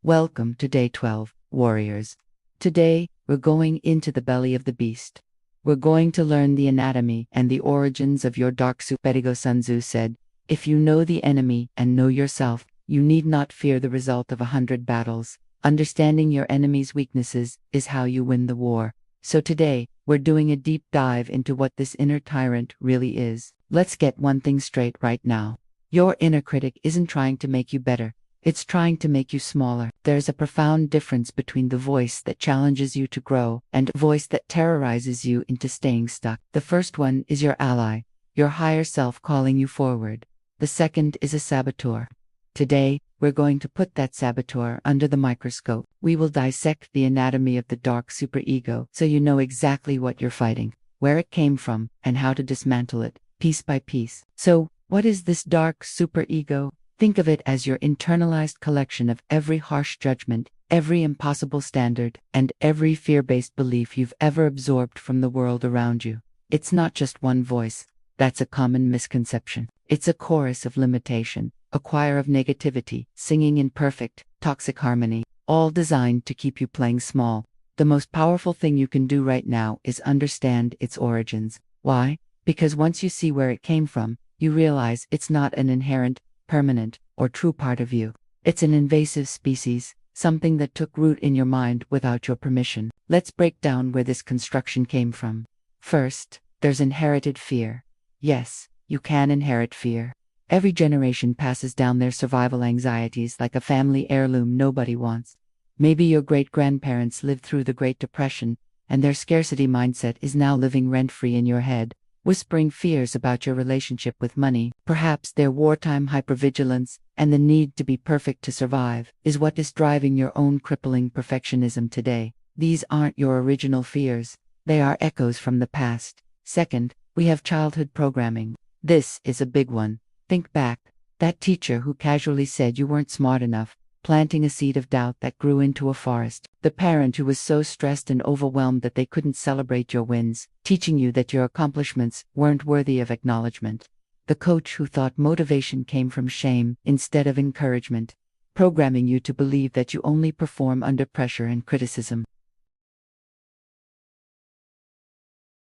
Welcome to Day 12, Warriors. Today, we're going into the belly of the beast. We're going to learn the anatomy and the origins of your dark superego. Sun Tzu said, "If you know the enemy and know yourself, you need not fear the result of 100 battles. Understanding your enemy's weaknesses is how you win the war." So today, we're doing a deep dive into what this inner tyrant really is. Let's get one thing straight right now. Your inner critic isn't trying to make you better. It's trying to make you smaller. There's a profound difference between the voice that challenges you to grow and a voice that terrorizes you into staying stuck. The first one is your ally, your higher self calling you forward. The second is a saboteur. Today, we're going to put that saboteur under the microscope. We will dissect the anatomy of the dark superego so you know exactly what you're fighting, where it came from, and how to dismantle it, piece by piece. So, what is this dark superego? Think of it as your internalized collection of every harsh judgment, every impossible standard, and every fear-based belief you've ever absorbed from the world around you. It's not just one voice. That's a common misconception. It's a chorus of limitation, a choir of negativity, singing in perfect, toxic harmony, all designed to keep you playing small. The most powerful thing you can do right now is understand its origins. Why? Because once you see where it came from, you realize it's not an inherent, permanent, or true part of you. It's an invasive species, something that took root in your mind without your permission. Let's break down where this construction came from. First, there's inherited fear. Yes, you can inherit fear. Every generation passes down their survival anxieties like a family heirloom nobody wants. Maybe your great-grandparents lived through the Great Depression, and their scarcity mindset is now living rent-free in your head, whispering fears about your relationship with money. Perhaps their wartime hypervigilance and the need to be perfect to survive is what is driving your own crippling perfectionism today. These aren't your original fears. They are echoes from the past. Second, we have childhood programming. This is a big one. Think back. That teacher who casually said you weren't smart enough, planting a seed of doubt that grew into a forest. The parent who was so stressed and overwhelmed that they couldn't celebrate your wins, teaching you that your accomplishments weren't worthy of acknowledgement. The coach who thought motivation came from shame instead of encouragement, programming you to believe that you only perform under pressure and criticism.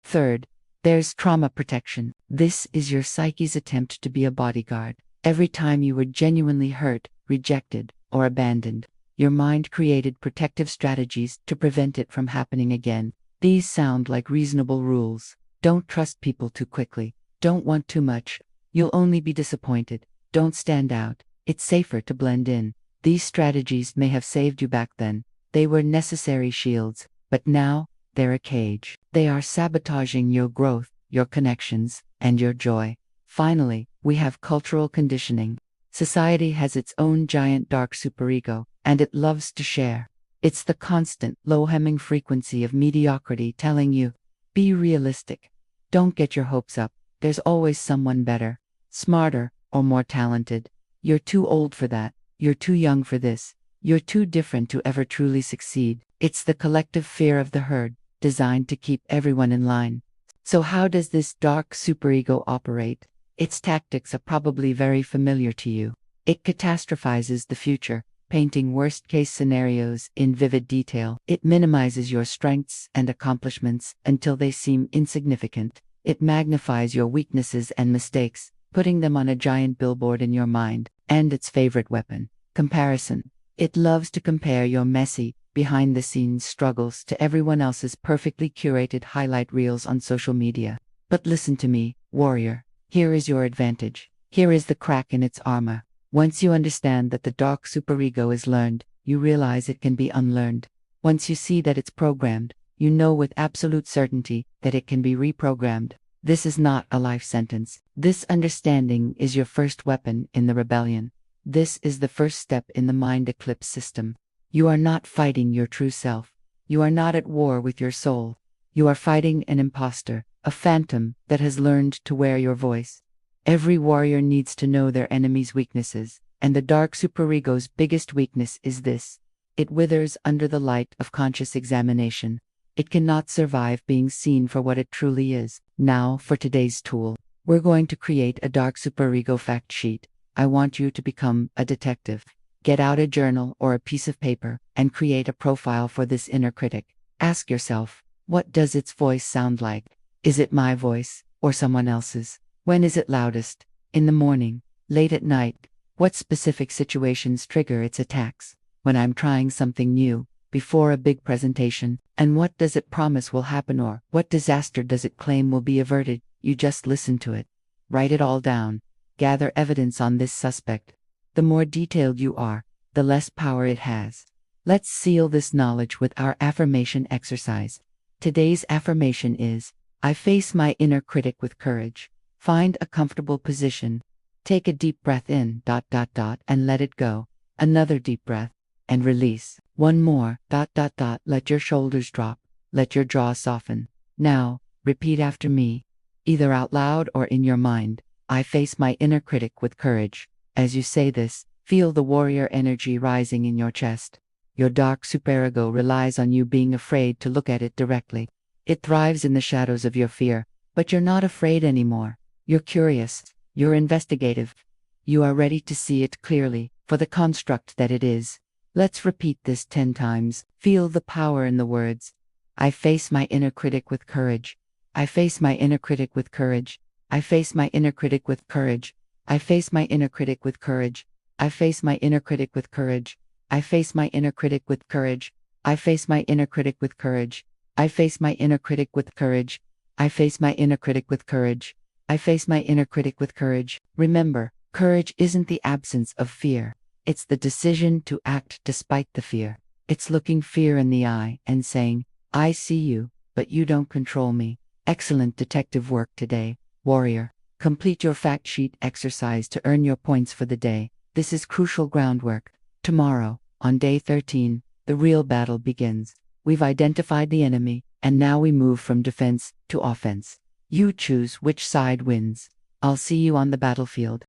Third, there's trauma protection. This is your psyche's attempt to be a bodyguard. Every time you were genuinely hurt, rejected, or abandoned, your mind created protective strategies to prevent it from happening again. These sound like reasonable rules. Don't trust people too quickly. Don't want too much. You'll only be disappointed. Don't stand out. It's safer to blend in. These strategies may have saved you back then. They were necessary shields, but now, they're a cage. They are sabotaging your growth, your connections, and your joy. Finally, we have cultural conditioning. Society has its own giant dark superego, and it loves to share. It's the constant, low-hemming frequency of mediocrity telling you, be realistic. Don't get your hopes up. There's always someone better, smarter, or more talented. You're too old for that. You're too young for this. You're too different to ever truly succeed. It's the collective fear of the herd, designed to keep everyone in line. So how does this dark superego operate? Its tactics are probably very familiar to you. It catastrophizes the future, painting worst-case scenarios in vivid detail. It minimizes your strengths and accomplishments until they seem insignificant. It magnifies your weaknesses and mistakes, putting them on a giant billboard in your mind. And its favorite weapon, comparison. It loves to compare your messy, behind-the-scenes struggles to everyone else's perfectly curated highlight reels on social media. But listen to me, warrior. Here is your advantage. Here is the crack in its armor. Once you understand that the dark superego is learned, you realize it can be unlearned. Once you see that it's programmed, you know with absolute certainty that it can be reprogrammed. This is not a life sentence. This understanding is your first weapon in the rebellion. This is the first step in the Mind Eclipse System. You are not fighting your true self. You are not at war with your soul. You are fighting an imposter, a phantom that has learned to wear your voice. Every warrior needs to know their enemy's weaknesses, and the dark superego's biggest weakness is this. It withers under the light of conscious examination. It cannot survive being seen for what it truly is. Now, for today's tool, we're going to create a dark superego fact sheet. I want you to become a detective. Get out a journal or a piece of paper and create a profile for this inner critic. Ask yourself, what does its voice sound like? Is it my voice or someone else's? When is it loudest? In the morning? Late at night? What specific situations trigger its attacks? When I'm trying something new, before a big presentation, and what does it promise will happen, or what disaster does it claim will be averted? You just listen to it. Write it all down. Gather evidence on this suspect. The more detailed you are, the less power it has. Let's seal this knowledge with our affirmation exercise. Today's affirmation is, I face my inner critic with courage. Find a comfortable position. Take a deep breath in, and let it go. Another deep breath, and release. One more, let your shoulders drop. Let your jaw soften. Now, repeat after me, either out loud or in your mind. I face my inner critic with courage. As you say this, feel the warrior energy rising in your chest. Your dark superego relies on you being afraid to look at it directly. It thrives in the shadows of your fear, but you're not afraid anymore. You're curious. You're investigative. You are ready to see it clearly, for the construct that it is. Let's repeat this 10 times. Feel the power in the words. I face my inner critic with courage. I face my inner critic with courage. I face my inner critic with courage. I face my inner critic with courage. I face my inner critic with courage. I face my inner critic with courage. I face my inner critic with courage. I face my inner critic with courage. I face my inner critic with courage. I face my inner critic with courage. Remember, courage isn't the absence of fear. It's the decision to act despite the fear. It's looking fear in the eye and saying, I see you, but you don't control me. Excellent detective work today, warrior. Complete your fact sheet exercise to earn your points for the day. This is crucial groundwork. Tomorrow, on day 13, the real battle begins. We've identified the enemy, and now we move from defense to offense. You choose which side wins. I'll see you on the battlefield.